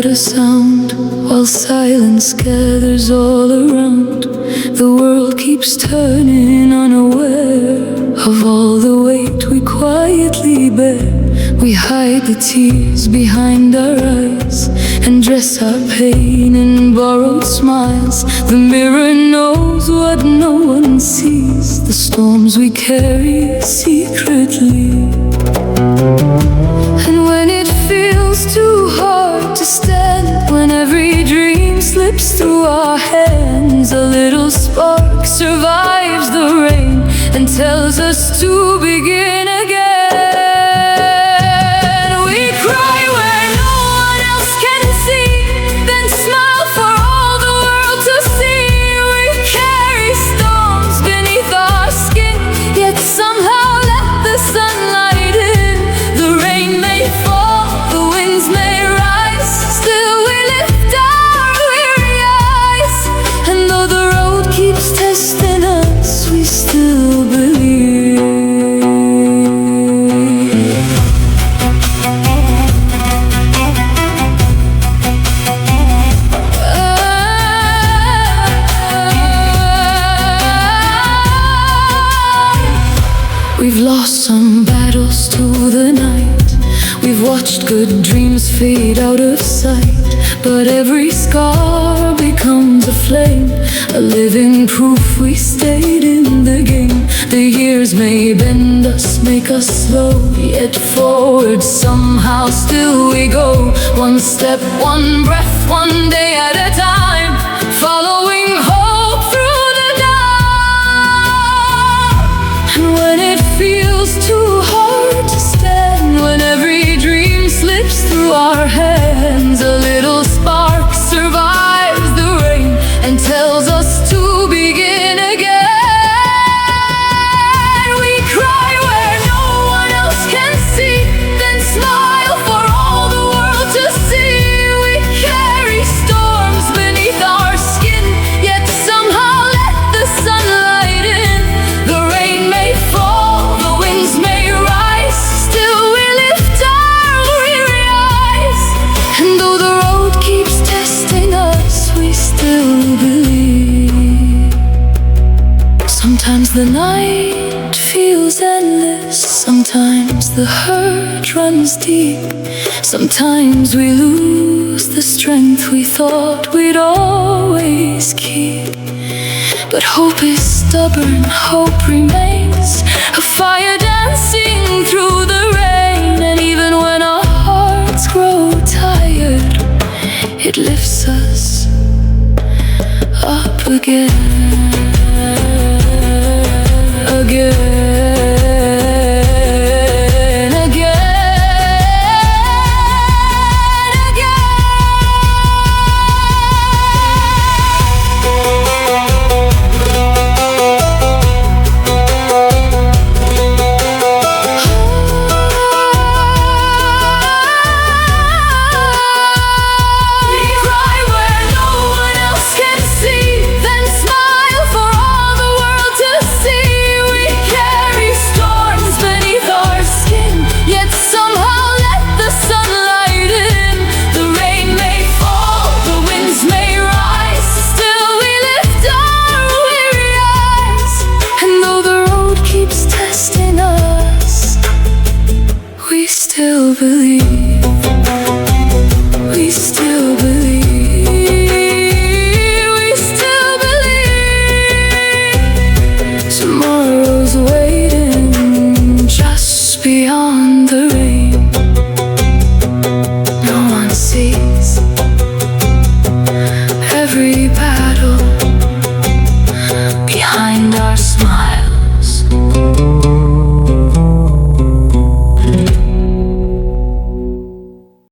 a sound, while silence gathers all around. The world keeps turning, unaware of all the weight we quietly bear. We hide the tears behind our eyes and dress our pain in borrowed smiles. The mirror knows what no one sees, the storms we carry secretly. And when it feels too hard to stand, when every dream slips through our hands, a little spark survives the rain and tells us to begin again. We cry where no one else can see, then smile for all the world to see. We carry storms beneath our skin, yet somehow let the sunlight in. The rain may fall, the winds may rise, still we lift our weary eyes. And though the road keeps testing us, we still believe. We've lost some battles to the night, we've watched good dreams fade out of sight. But every scar becomes a flame, a living proof we stayed in the game. The years may bend us, make us slow, yet forward somehow still we go. One step, one breath, one day at a time, following hope through the dark. And when it feels too hard to stand, when every dream slips through our hands, a little spark survives the rain and tells us to begin again. We cry where no one else can see, then smile for all the world to see. We carry storms beneath our skin, yet somehow let the sunlight in. The rain may fall, the winds may rise, still we lift our weary eyes. And though the road keeps testing us, we still believe. Sometimes the night feels endless, sometimes the hurt runs deep, sometimes we lose the strength we thought we'd always keep. But hope is stubborn, hope remains, a fire dancing through the rain. And even when our hearts grow tired, it lifts us up again, again, again. We cry where no one else can see, then smile for all the world to see. We carry storms beneath our skin, yet somehow let the sunlight in. The rain may fall, the winds may rise, still we lift our weary eyes. And though the road keeps testing us, we still believe.